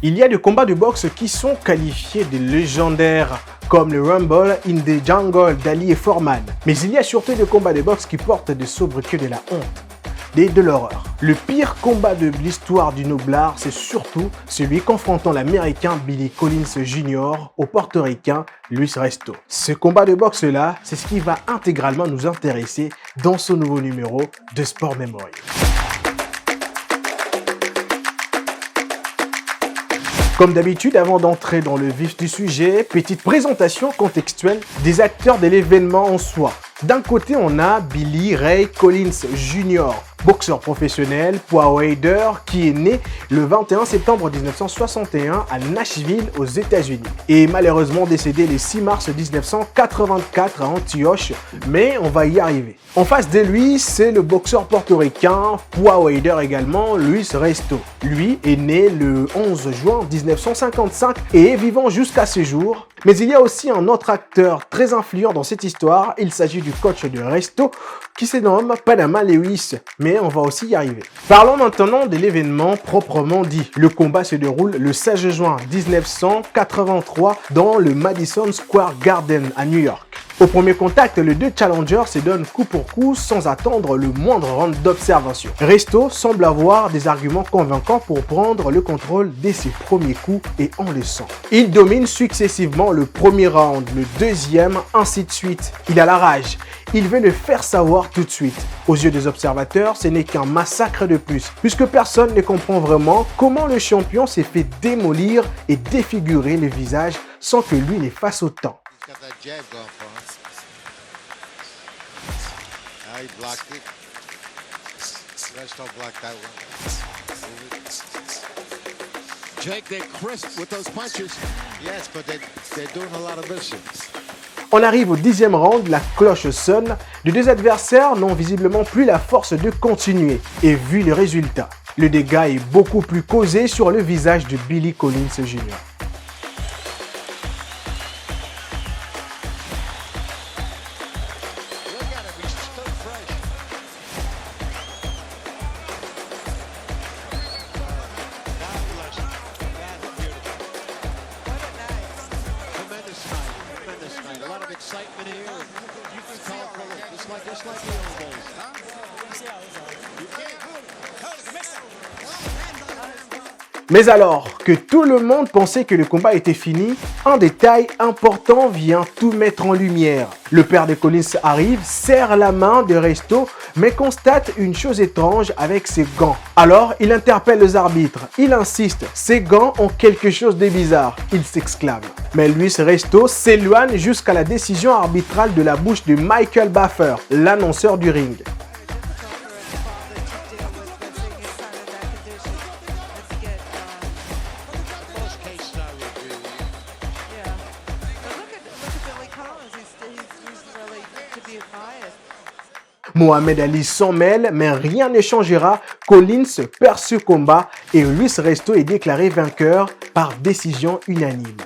Il y a des combats de boxe qui sont qualifiés de légendaires, comme le Rumble in the Jungle d'Ali et Foreman. Mais il y a surtout des combats de boxe qui portent des sobriquets de la honte, de l'horreur. Le pire combat de l'histoire du noblard, c'est surtout celui confrontant l'Américain Billy Collins Jr. au Portoricain Luis Resto. Ce combat de boxe-là, c'est ce qui va intégralement nous intéresser dans ce nouveau numéro de Sport Memory. Comme d'habitude, avant d'entrer dans le vif du sujet, petite présentation contextuelle des acteurs de l'événement en soi. D'un côté, on a Billy Ray Collins Jr., boxeur professionnel, powerlifter, qui est né le 21 septembre 1961 à Nashville, aux États-Unis, et malheureusement décédé le 6 mars 1984 à Antioche, mais on va y arriver. En face de lui, c'est le boxeur portoricain, powerlifter également, Luis Resto. Lui est né le 11 juin 1955 et est vivant jusqu'à ce jour. Mais il y a aussi un autre acteur très influent dans cette histoire, il s'agit du coach de Resto qui se nomme Panama Lewis, mais on va aussi y arriver. Parlons maintenant de l'événement proprement dit. Le combat se déroule le 16 juin 1983 dans le Madison Square Garden à New York. Au premier contact, les deux challengers se donnent coup pour coup sans attendre le moindre round d'observation. Resto semble avoir des arguments convaincants pour prendre le contrôle dès ses premiers coups et on le sent. Il domine successivement le premier round, le deuxième, ainsi de suite. Il a la rage. Il veut le faire savoir tout de suite. Aux yeux des observateurs, ce n'est qu'un massacre de plus, puisque personne ne comprend vraiment comment le champion s'est fait démolir et défigurer le visage sans que lui ne fasse autant. He blocked it. Resto blocked that one. Jake, they're crisp with those punches. Yes, but they're doing a lot of this. On arrive au 10e round, la cloche sonne. Les deux adversaires n'ont visiblement plus la force de continuer. Et vu le résultat, le dégât est beaucoup plus causé sur le visage de Billy Collins Jr. Mais alors que tout le monde pensait que le combat était fini, un détail important vient tout mettre en lumière. Le père de Collins arrive, serre la main de Resto, mais constate une chose étrange avec ses gants. Alors, il interpelle les arbitres. Il insiste, ces gants ont quelque chose de bizarre. Il s'exclame. Mais Luis Resto s'éloigne jusqu'à la décision arbitrale de la bouche de Michael Buffer, l'annonceur du ring. Mohamed Ali s'en mêle, mais rien ne changera. Collins perd ce combat et Luis Resto est déclaré vainqueur par décision unanime.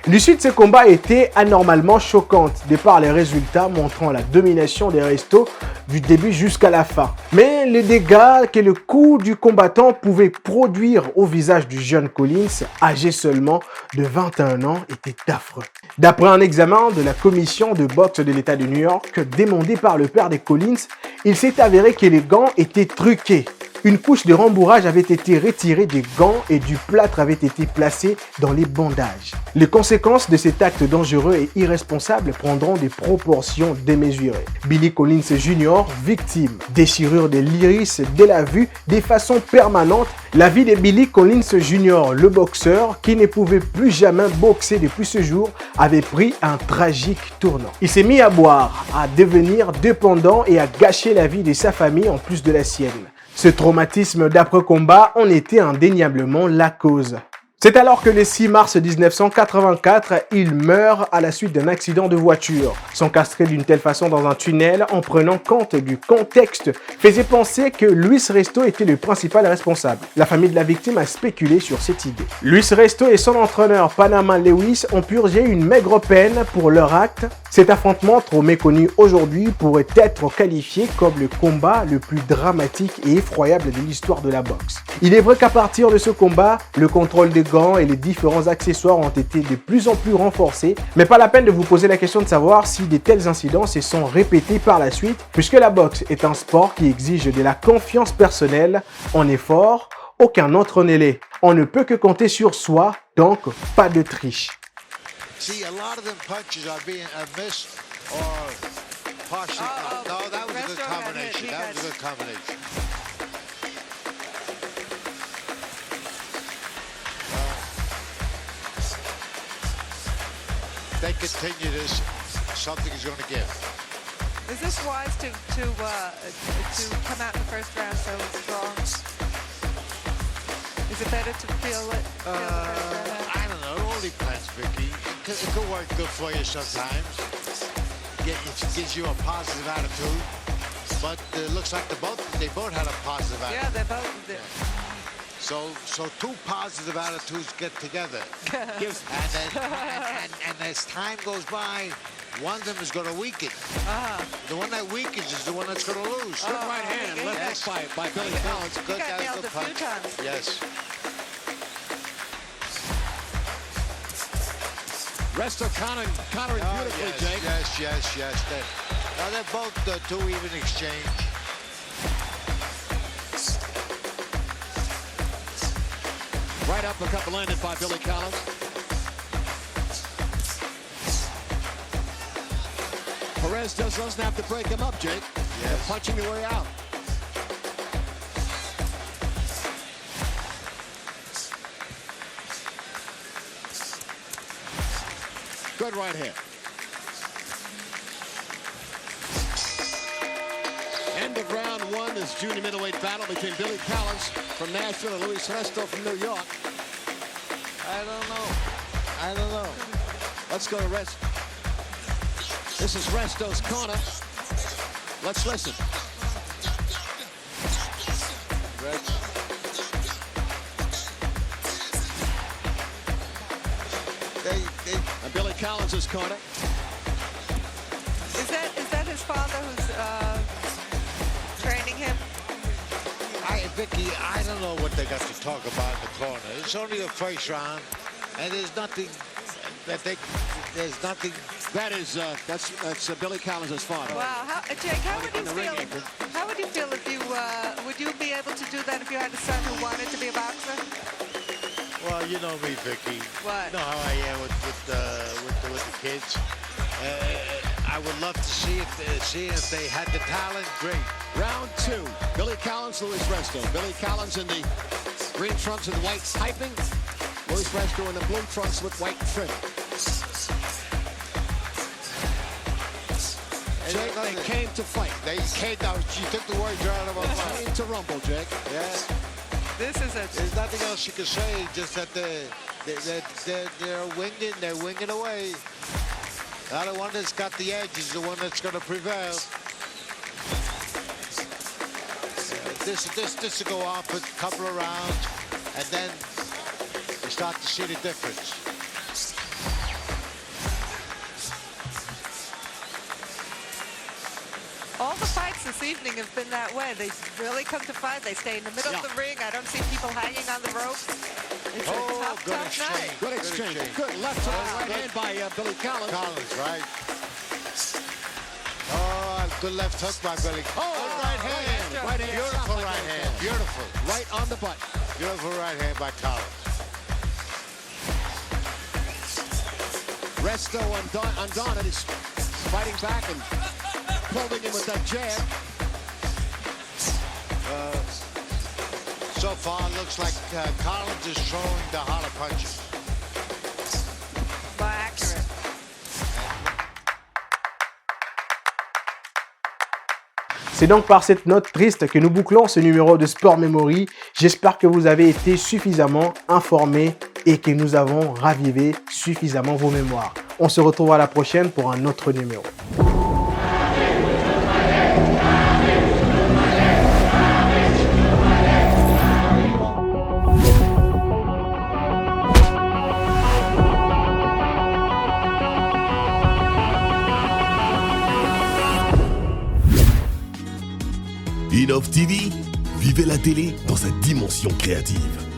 L'issue de ce combat était anormalement choquante, de par les résultats montrant la domination des Resto du début jusqu'à la fin. Mais les dégâts que le coup du combattant pouvait produire au visage du jeune Collins, âgé seulement de 21 ans, étaient affreux. D'après un examen de la commission de boxe de l'État de New York, demandé par le père de Collins, il s'est avéré que les gants étaient truqués. Une couche de rembourrage avait été retirée des gants et du plâtre avait été placé dans les bandages. Les conséquences de cet acte dangereux et irresponsable prendront des proportions démesurées. Billy Collins Jr., victime, déchirure de l'iris de la vue de façon permanente. La vie de Billy Collins Jr., le boxeur, qui ne pouvait plus jamais boxer depuis ce jour, avait pris un tragique tournant. Il s'est mis à boire, à devenir dépendant et à gâcher la vie de sa famille en plus de la sienne. Ce traumatisme d'après-combat en était indéniablement la cause. C'est alors que le 6 mars 1984, il meurt à la suite d'un accident de voiture. S'encastrer d'une telle façon dans un tunnel en prenant compte du contexte faisait penser que Luis Resto était le principal responsable. La famille de la victime a spéculé sur cette idée. Luis Resto et son entraîneur Panama Lewis ont purgé une maigre peine pour leur acte. Cet affrontement, trop méconnu aujourd'hui, pourrait être qualifié comme le combat le plus dramatique et effroyable de l'histoire de la boxe. Il est vrai qu'à partir de ce combat, le contrôle des gants et les différents accessoires ont été de plus en plus renforcés, mais pas la peine de vous poser la question de savoir si de tels incidents se sont répétés par la suite, puisque la boxe est un sport qui exige de la confiance personnelle. En effort, aucun autre n'est laid. On ne peut que compter sur soi, donc pas de triche. See, a lot of them punches are being missed or partially. No, that was a good combination. That was a good combination. They continue this, something is going to give. Is this wise to come out in the first round so strong? Is it better to feel it? I don't know. It all depends, Vicky. It could work good for you sometimes. It gives you a positive attitude. But it looks like they both had a positive attitude. Yeah, they're both. So two positive attitudes get together. and as time goes by, one of them is going to weaken. The one that weakens is the one that's going to lose. Good right hand, left hook by Billy Collins. Good, got that was nailed good a few punch. times. Yes. Resto countering beautifully, Jake. Yes. Now they're both two even exchange. Right uppercut landed by Billy Collins. Perez doesn't have to break him up, Jake. Yes. They're punching their way out. Good right hand. End of round one, this junior middleweight battle between Billy Collins from Nashville and Luis Resto from New York. I don't know. Let's go to Resto. This is Resto's corner. Let's listen. And Billy Collins' corner. Is that his father who's training him? Vicky, I don't know what they got to talk about in the corner. It's only the first round, and there's nothing that there's nothing. That's Billy Collins' father. Wow, Jake, how would you feel? How would you feel if you would you be able to do that if you had a son who wanted to be a boxer? Well, you know me, Vicky. What? You know how I am with the kids. I would love to see if they had the talent. Great. Round two. Billy Collins, Luis Resto. Billy Collins in the green trunks with white piping. Luis Resto in the blue trunks with white trim. Jake, they came to fight. They came down. You took the words right out of my mouth. Came to rumble, Jake. Yeah. There's nothing else you can say. Just that they're winging. They're winging away. Now the one that's got the edge is the one that's going to prevail. This will go on for a couple of rounds, and then you start to see the difference. All the fights this evening have been that way. They really come to fight. They stay in the middle of the ring. I don't see people hanging on the ropes. It's a tough night. Good exchange. Good left to right hand by Billy Collins. Collins, right? Oh, good left hook by Billy. Oh, right hand. Right hand. Beautiful right hand. Beautiful. Right on the butt. Beautiful right hand by Collins. Resto undone and he's fighting back and holding him with that jab. So far, it looks like Collins is throwing the harder punches. More accurate. C'est donc par cette note triste que nous bouclons ce numéro de Sport Memory. J'espère que vous avez été suffisamment informés et que nous avons ravivé suffisamment vos mémoires. On se retrouve à la prochaine pour un autre numéro. Innov TV, vivez la télé dans sa dimension créative.